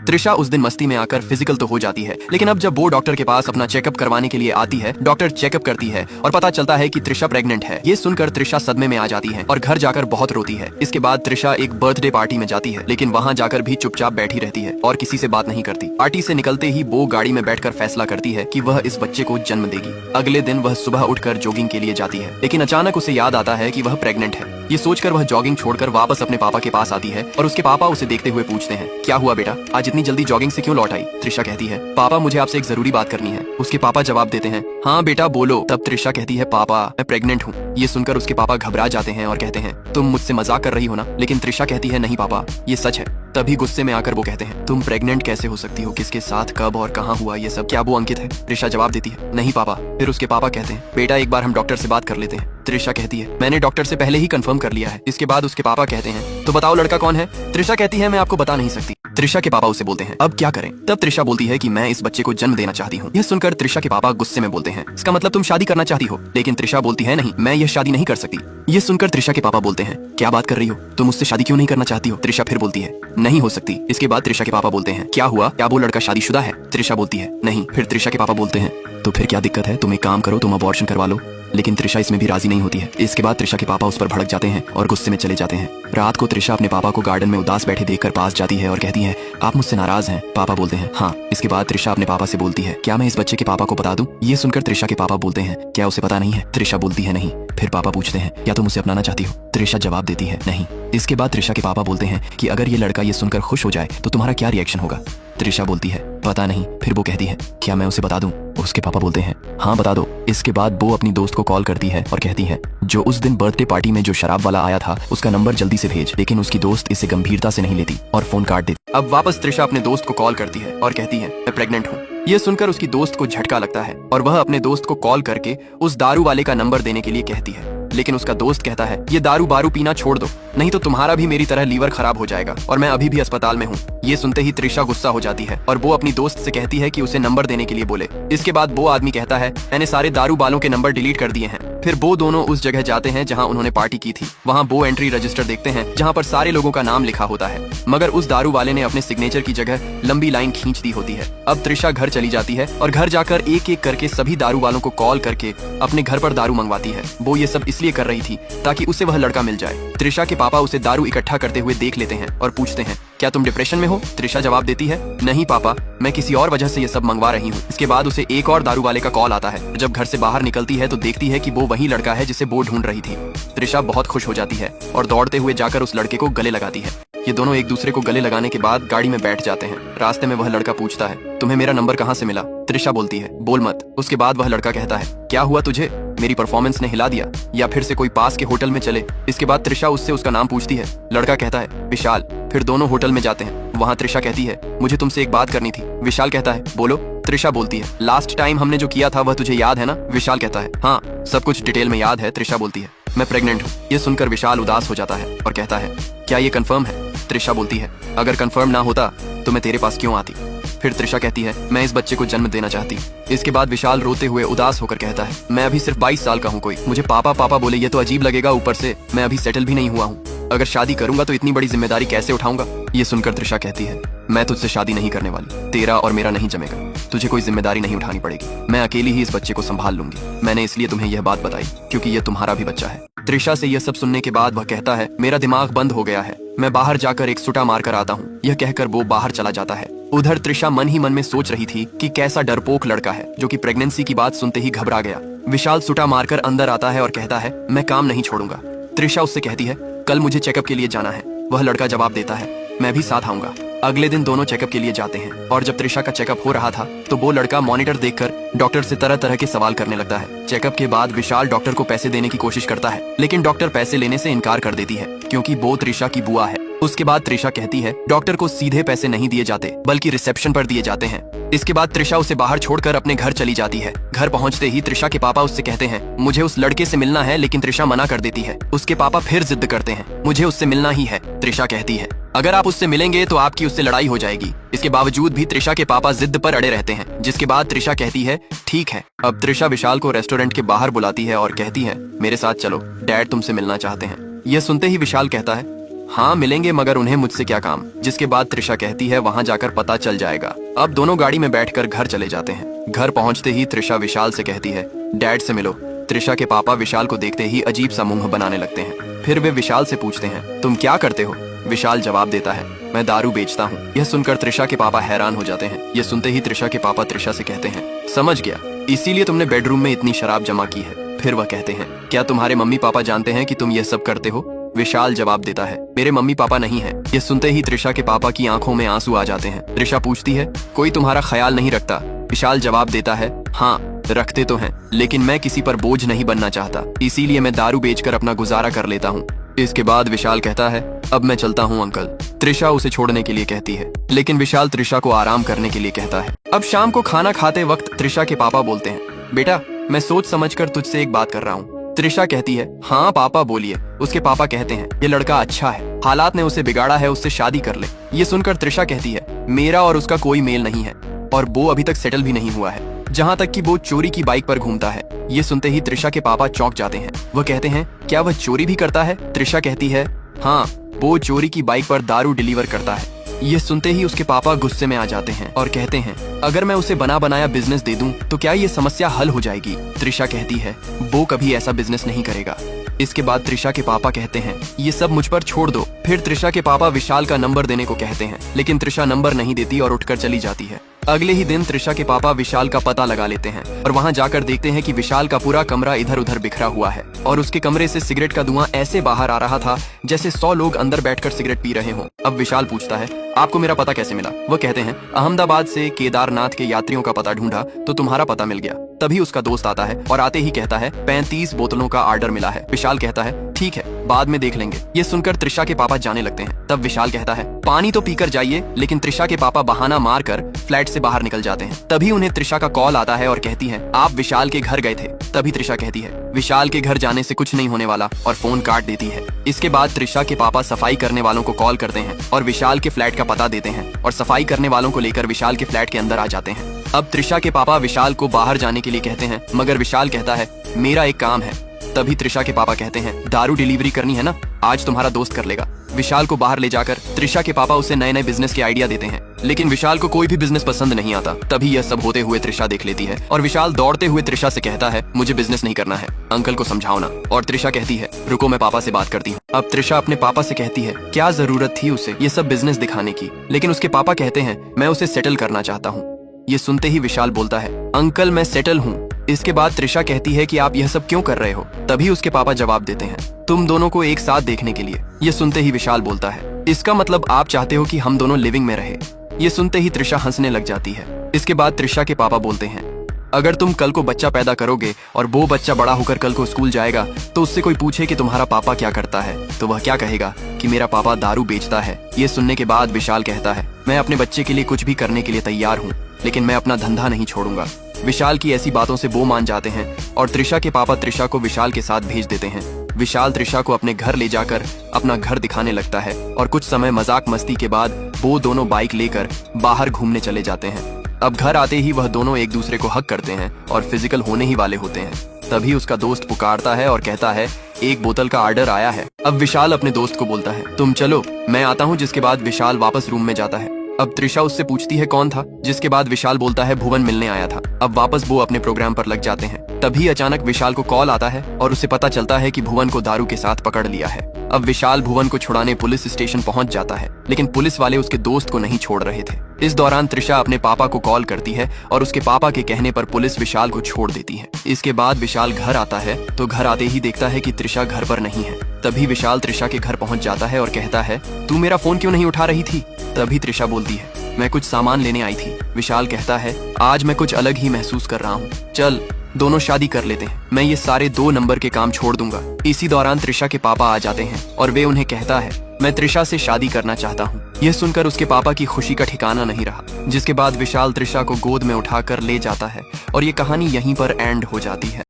त्रिशा उस दिन मस्ती में आकर फिजिकल तो हो जाती है, लेकिन अब जब वो डॉक्टर के पास अपना चेकअप करवाने के लिए आती है, डॉक्टर चेकअप करती है और पता चलता है कि त्रिशा प्रेग्नेंट है। ये सुनकर त्रिशा सदमे में आ जाती है और घर जाकर बहुत रोती है। इसके बाद त्रिशा एक बर्थडे पार्टी में जाती है, लेकिन वहाँ जाकर भी चुपचाप बैठी रहती है और किसी से बात नहीं करती। पार्टी से निकलते ही वो गाड़ी में बैठकर फैसला करती है कि वह इस बच्चे को जन्म देगी। अगले दिन वह सुबह उठकर जॉगिंग के लिए जाती है, लेकिन अचानक उसे याद आता है कि वह प्रेग्नेंट है। ये सोचकर वह जॉगिंग छोड़कर वापस अपने पापा के पास आती है और उसके पापा उसे देखते हुए पूछते हैं, क्या हुआ बेटा, आज इतनी जल्दी जॉगिंग से क्यों लौट आई? त्रिशा कहती है, पापा मुझे आपसे एक जरूरी बात करनी है। उसके पापा जवाब देते हैं, हाँ बेटा बोलो। तब त्रिशा कहती है, पापा मैं प्रेग्नेंट हूँ। ये सुनकर उसके पापा घबरा जाते हैं और कहते हैं, तुम मुझसे मजाक कर रही हो ना? लेकिन त्रिशा कहती है, नहीं पापा ये सच है। तभी गुस्से में आकर वो कहते हैं, तुम प्रेग्नेंट कैसे हो सकती हो? किसके साथ, कब और कहाँ हुआ ये सब? क्या वो अंकित है? त्रिशा जवाब देती है, नहीं पापा। फिर उसके पापा कहते हैं, बेटा एक बार हम डॉक्टर से बात कर लेते हैं। त्रिशा कहती है, मैंने डॉक्टर से पहले ही कंफर्म कर लिया है। इसके बाद उसके पापा कहते हैं, तो बताओ लड़का कौन है? त्रिशा कहती है, मैं आपको बता नहीं सकती। त्रिशा के पापा उसे बोलते हैं, अब क्या करें? तब त्रिशा बोलती है कि मैं इस बच्चे को जन्म देना चाहती हूँ। यह सुनकर त्रिशा के पापा गुस्से में बोलते हैं, इसका मतलब तुम शादी करना चाहती हो? लेकिन त्रिशा बोलती है, नहीं मैं यह शादी नहीं कर सकती। ये सुनकर त्रिशा के पापा बोलते हैं, क्या बात कर रही हो? तुम मुझसे शादी क्यों नहीं करना चाहती हो? त्रिशा फिर बोलती है, नहीं हो सकती। इसके बाद त्रिशा के पापा बोलते हैं, क्या हुआ, क्या वो लड़का शादीशुदा है? त्रिशा बोलती है, नहीं। फिर त्रिशा के पापा बोलते हैं, तो फिर क्या दिक्कत है? तुम एक काम करो, तुम अबॉर्शन करवा लो। लेकिन त्रिशा इसमें भी राजी नहीं होती है। इसके बाद त्रिशा के पापा उस पर भड़क जाते हैं और गुस्से में चले जाते हैं। रात को त्रिशा अपने पापा को गार्डन में उदास बैठे देखकर पास जाती है और कहती है, आप मुझसे नाराज हैं? पापा बोलते हैं, हाँ। इसके बाद त्रिशा अपने पापा से बोलती है, क्या मैं इस बच्चे के पापा को बता दूं? ये सुनकर त्रिशा के पापा बोलते हैं, क्या उसे पता नहीं है? त्रिशा बोलती है, नहीं। फिर पापा पूछते हैं, क्या तुम उसे अपनाना चाहती हो? त्रिशा जवाब देती है, नहीं। इसके बाद त्रिशा के पापा बोलते हैं कि अगर ये लड़का ये सुनकर खुश हो जाए तो तुम्हारा क्या रिएक्शन होगा? त्रिशा बोलती है, पता नहीं। फिर वो कहती है, क्या मैं उसे बता दूं? उसके पापा बोलते हैं, हाँ बता दो। इसके बाद वो अपनी दोस्त को कॉल करती है और कहती है, जो उस दिन बर्थडे पार्टी में जो शराब वाला आया था उसका नंबर जल्दी से भेज। लेकिन उसकी दोस्त इसे गंभीरता से नहीं लेती और फोन काट देती। अब वापस त्रिशा अपने दोस्त को कॉल करती है और कहती है, मैं प्रेग्नेंट हूँ। ये सुनकर उसकी दोस्त को झटका लगता है और वह अपने दोस्त को कॉल करके उस दारू वाले का नंबर देने के लिए कहती है। लेकिन उसका दोस्त कहता है, ये दारू बारू पीना छोड़ दो, नहीं तो तुम्हारा भी मेरी तरह लीवर खराब हो जाएगा और मैं अभी भी अस्पताल में हूँ। ये सुनते ही त्रिशा गुस्सा हो जाती है और वो अपनी दोस्त से कहती है कि उसे नंबर देने के लिए बोले। इसके बाद वो आदमी कहता है, मैंने सारे दारू बालों के नंबर डिलीट कर दिए हैं। फिर वो दोनों उस जगह जाते हैं जहां उन्होंने पार्टी की थी। वहां वो एंट्री रजिस्टर देखते हैं जहां पर सारे लोगों का नाम लिखा होता है, मगर उस दारू वाले ने अपने सिग्नेचर की जगह लंबी लाइन खींच दी होती है। अब त्रिशा घर चली जाती है और घर जाकर एक एक करके सभी दारू वालों को कॉल करके अपने घर पर दारू मंगवाती है। वो ये सब इसलिए कर रही थी ताकि उसे वह लड़का मिल जाए। त्रिशा के पापा उसे दारू इकट्ठा करते हुए देख लेते हैं और पूछते हैं, क्या तुम डिप्रेशन में हो? त्रिशा जवाब देती है, नहीं पापा, मैं किसी और वजह से ये सब मंगवा रही हूँ। इसके बाद उसे एक और दारू वाले का कॉल आता है। जब घर से बाहर निकलती है तो देखती है कि वो वही लड़का है जिसे वो ढूंढ रही थी। त्रिशा बहुत खुश हो जाती है और दौड़ते हुए जाकर उस लड़के को गले लगाती है। ये दोनों एक दूसरे को गले लगाने के बाद गाड़ी में बैठ जाते हैं। रास्ते में वह लड़का पूछता है, तुम्हें मेरा नंबर कहाँ से मिला? त्रिशा बोलती है, बोल मत। उसके बाद वह लड़का कहता है, क्या हुआ तुझे? मेरी परफॉर्मेंस ने हिला दिया या फिर से कोई पास के होटल में चले? इसके बाद त्रिशा उससे उसका नाम पूछती है। लड़का कहता है, विशाल। फिर दोनों होटल में जाते हैं। वहाँ त्रिशा कहती है, मुझे तुमसे एक बात करनी थी। विशाल कहता है, बोलो। त्रिशा बोलती है, लास्ट टाइम हमने जो किया था वह तुझे याद है ना? विशाल कहता है, हाँ सब कुछ डिटेल में याद है। त्रिशा बोलती है, मैं प्रेग्नेंट हूँ। ये सुनकर विशाल उदास हो जाता है और कहता है, क्या ये कंफर्म है? त्रिशा बोलती है, अगर कंफर्म ना होता तो मैं तेरे पास क्यों आती? फिर त्रिशा कहती है, मैं इस बच्चे को जन्म देना चाहती। इसके बाद विशाल रोते हुए उदास होकर कहता है, मैं अभी सिर्फ 22 साल का हूँ, कोई मुझे पापा पापा बोले ये तो अजीब लगेगा। ऊपर से मैं अभी सेटल भी नहीं हुआ हूँ। अगर शादी करूंगा तो इतनी बड़ी जिम्मेदारी कैसे उठाऊंगा? ये सुनकर त्रिशा कहती है, मैं तुझसे शादी नहीं करने वाली। तेरा और मेरा नहीं जमेगा। तुझे कोई जिम्मेदारी नहीं उठानी पड़ेगी। मैं अकेली ही इस बच्चे को संभाल लूंगी। मैंने इसलिए तुम्हें यह बात बताई क्योंकि यह तुम्हारा भी बच्चा है। त्रिशा से यह सब सुनने के बाद वह कहता है, मेरा दिमाग बंद हो गया है, मैं बाहर जाकर एक सुटा मार कर आता हूँ। यह कहकर वो बाहर चला जाता है। उधर त्रिशा मन ही मन में सोच रही थी कि कैसा डरपोक लड़का है जो कि प्रेगनेंसी की बात सुनते ही घबरा गया। विशाल सुटा मारकर अंदर आता है और कहता है, मैं काम नहीं छोड़ूंगा। त्रिशा उससे कहती है, कल मुझे चेकअप के लिए जाना है। वह लड़का जवाब देता है, मैं भी साथ आऊंगा। अगले दिन दोनों चेकअप के लिए जाते हैं और जब त्रिशा का चेकअप हो रहा था तो वो लड़का मॉनिटर देखकर डॉक्टर से तरह तरह के सवाल करने लगता है। चेकअप के बाद विशाल डॉक्टर को पैसे देने की कोशिश करता है, लेकिन डॉक्टर पैसे लेने से इनकार कर देती है क्योंकि वो त्रिशा की बुआ है। उसके बाद त्रिशा कहती है, डॉक्टर को सीधे पैसे नहीं दिए जाते बल्कि रिसेप्शन पर दिए जाते हैं। इसके बाद त्रिशा उसे बाहर छोड़कर अपने घर चली जाती है। घर पहुंचते ही त्रिशा के पापा उससे कहते हैं, मुझे उस लड़के से मिलना है, लेकिन त्रिशा मना कर देती है। उसके पापा फिर जिद करते हैं, मुझे उससे मिलना ही है। त्रिशा कहती है, अगर आप उससे मिलेंगे तो आपकी उससे लड़ाई हो जाएगी। इसके बावजूद भी त्रिशा के पापा जिद पर अड़े रहते हैं, जिसके बाद त्रिशा कहती है, ठीक है। अब त्रिशा विशाल को रेस्टोरेंट के बाहर बुलाती है और कहती है, मेरे साथ चलो, डैड तुमसे मिलना चाहते हैं। यह सुनते ही विशाल कहता है, हाँ मिलेंगे, मगर उन्हें मुझसे क्या काम। जिसके बाद त्रिशा कहती है वहाँ जाकर पता चल जाएगा। अब दोनों गाड़ी में बैठकर घर चले जाते हैं। घर पहुँचते ही त्रिशा विशाल से कहती है डैड से मिलो। त्रिशा के पापा विशाल को देखते ही अजीब सा मुंह बनाने लगते हैं। फिर वे विशाल से पूछते हैं तुम क्या करते हो। विशाल जवाब देता है मैं दारू बेचता हूँ। यह सुनकर त्रिशा के पापा हैरान हो जाते हैं। यह सुनते ही त्रिशा के पापा त्रिशा से कहते हैं समझ गया, इसीलिए तुमने बेडरूम में इतनी शराब जमा की है। फिर वह कहते हैं क्या तुम्हारे मम्मी पापा जानते हैं कि तुम यह सब करते हो। विशाल जवाब देता है मेरे मम्मी पापा नहीं है। यह सुनते ही त्रिशा के पापा की आंखों में आंसू आ जाते हैं। त्रिशा पूछती है कोई तुम्हारा ख्याल नहीं रखता। विशाल जवाब देता है हाँ रखते तो हैं, लेकिन मैं किसी पर बोझ नहीं बनना चाहता, इसीलिए मैं दारू बेचकर अपना गुजारा कर लेता हूँ। इसके बाद विशाल कहता है अब मैं चलता हूँ अंकल। त्रिशा उसे छोड़ने के लिए कहती है, लेकिन विशाल त्रिशा को आराम करने के लिए कहता है। अब शाम को खाना खाते वक्त त्रिशा के पापा बोलते हैं बेटा मैं सोच समझकर तुझसे एक बात कर रहा हूँ। त्रिशा कहती है हाँ पापा बोलिए। उसके पापा कहते हैं ये लड़का अच्छा है, हालात ने उसे बिगाड़ा है, उससे शादी कर ले। ये सुनकर त्रिशा कहती है मेरा और उसका कोई मेल नहीं है और वो अभी तक सेटल भी नहीं हुआ है, जहाँ तक कि वो चोरी की बाइक पर घूमता है। ये सुनते ही त्रिशा के पापा चौंक जाते हैं। वह कहते हैं क्या वह चोरी भी करता है। त्रिशा कहती है हाँ वो चोरी की बाइक पर दारू डिलीवर करता है। ये सुनते ही उसके पापा गुस्से में आ जाते हैं और कहते हैं अगर मैं उसे बना बनाया बिजनेस दे दूं तो क्या ये समस्या हल हो जाएगी। त्रिशा कहती है वो कभी ऐसा बिजनेस नहीं करेगा। इसके बाद त्रिशा के पापा कहते हैं ये सब मुझ पर छोड़ दो। फिर त्रिशा के पापा विशाल का नंबर देने को कहते हैं, लेकिन त्रिशा नंबर नहीं देती और उठकर चली जाती है। अगले ही दिन त्रिशा के पापा विशाल का पता लगा लेते हैं और वहां जाकर देखते हैं कि विशाल का पूरा कमरा इधर उधर बिखरा हुआ है और उसके कमरे से सिगरेट का धुआं ऐसे बाहर आ रहा था जैसे 100 लोग अंदर बैठकर सिगरेट पी रहे हों। अब विशाल पूछता है आपको मेरा पता कैसे मिला। वह कहते हैं अहमदाबाद से केदारनाथ के यात्रियों का पता ढूंढा तो तुम्हारा पता मिल गया। तभी उसका दोस्त आता है और आते ही कहता है 35 बोतलों का ऑर्डर मिला है। विशाल कहता है ठीक है बाद में देख लेंगे। ये सुनकर त्रिशा के पापा जाने लगते हैं। तब विशाल कहता है पानी तो पीकर जाइए, लेकिन त्रिशा के पापा बहाना मारकर फ्लैट से बाहर निकल जाते हैं। तभी उन्हें त्रिशा का कॉल आता है और कहती है आप विशाल के घर गए थे। तभी त्रिशा कहती है विशाल के घर जाने से कुछ नहीं होने वाला और फोन काट देती है। इसके बाद त्रिशा के पापा सफाई करने वालों को कॉल करते हैं और विशाल के फ्लैट का पता देते हैं और सफाई करने वालों को लेकर विशाल के फ्लैट के अंदर आ जाते हैं। अब त्रिशा के पापा विशाल को बाहर जाने के लिए कहते हैं, मगर विशाल कहता है मेरा एक काम है। तभी त्रिशा के पापा कहते हैं दारू डिलीवरी करनी है ना, आज तुम्हारा दोस्त कर लेगा। विशाल को बाहर ले जाकर त्रिशा के पापा उसे नए नए बिजनेस के आइडिया देते हैं, लेकिन विशाल को कोई भी बिजनेस पसंद नहीं आता। तभी यह सब होते हुए त्रिशा देख लेती है और विशाल दौड़ते हुए त्रिशा से कहता है मुझे बिजनेस नहीं करना है, अंकल को समझाओ ना। और त्रिशा कहती है रुको मैं पापा से बात करती हूँ। अब त्रिशा अपने पापा से कहती है क्या जरूरत थी उसे ये सब बिजनेस दिखाने की, लेकिन उसके पापा कहते हैं मैं उसे सेटल करना चाहता हूँ। ये सुनते ही विशाल बोलता है अंकल मैं सेटल हूँ। इसके बाद त्रिशा कहती है कि आप यह सब क्यों कर रहे हो। तभी उसके पापा जवाब देते हैं तुम दोनों को एक साथ देखने के लिए। ये सुनते ही विशाल बोलता है इसका मतलब आप चाहते हो कि हम दोनों लिविंग में रहे। ये सुनते ही त्रिशा हंसने लग जाती है। इसके बाद त्रिशा के पापा बोलते हैं अगर तुम कल को बच्चा पैदा करोगे और वो बच्चा बड़ा होकर कल को स्कूल जाएगा तो उससे कोई पूछे कि तुम्हारा पापा क्या करता है तो वह क्या कहेगा कि मेरा पापा दारू बेचता है। ये सुनने के बाद विशाल कहता है मैं अपने बच्चे के लिए कुछ भी करने के लिए तैयार हूँ, लेकिन मैं अपना धंधा नहीं छोड़ूंगा। विशाल की ऐसी बातों से वो मान जाते हैं और त्रिशा के पापा त्रिशा को विशाल के साथ भेज देते हैं। विशाल त्रिशा को अपने घर ले जाकर अपना घर दिखाने लगता है और कुछ समय मजाक मस्ती के बाद वो दोनों बाइक लेकर बाहर घूमने चले जाते हैं। अब घर आते ही वह दोनों एक दूसरे को हग करते हैं और फिजिकल होने ही वाले होते हैं। तभी उसका दोस्त पुकारता है और कहता है एक बोतल का ऑर्डर आया है। अब विशाल अपने दोस्त को बोलता है तुम चलो मैं आता हूँ। जिसके बाद विशाल वापस रूम में जाता है। अब त्रिशा उससे पूछती है कौन था, जिसके बाद विशाल बोलता है भुवन मिलने आया था। अब वापस वो अपने प्रोग्राम पर लग जाते हैं। तभी अचानक विशाल को कॉल आता है और उसे पता चलता है कि भुवन को दारू के साथ पकड़ लिया है। अब विशाल भुवन को छुड़ाने पुलिस स्टेशन पहुंच जाता है, लेकिन पुलिस वाले उसके दोस्त को नहीं छोड़ रहे थे। इस दौरान त्रिशा अपने पापा को कॉल करती है और उसके पापा के कहने पर पुलिस विशाल को छोड़ देती है। इसके बाद विशाल घर आता है तो घर आते ही देखता है कि त्रिशा घर पर नहीं है। तभी विशाल त्रिशा के घर पहुंच जाता है और कहता है तू मेरा फोन क्यों नहीं उठा रही थी। तभी त्रिशा बोलती है मैं कुछ सामान लेने आई थी। विशाल कहता है आज मैं कुछ अलग ही महसूस कर रहा हूँ, चल दोनों शादी कर लेते हैं, मैं ये सारे 2 नंबर के काम छोड़ दूंगा। इसी दौरान त्रिशा के पापा आ जाते हैं और वे उन्हें कहता है मैं त्रिशा से शादी करना चाहता हूँ। यह सुनकर उसके पापा की खुशी का ठिकाना नहीं रहा। जिसके बाद विशाल त्रिशा को गोद में उठाकर ले जाता है और ये कहानी यहीं पर एंड हो जाती है।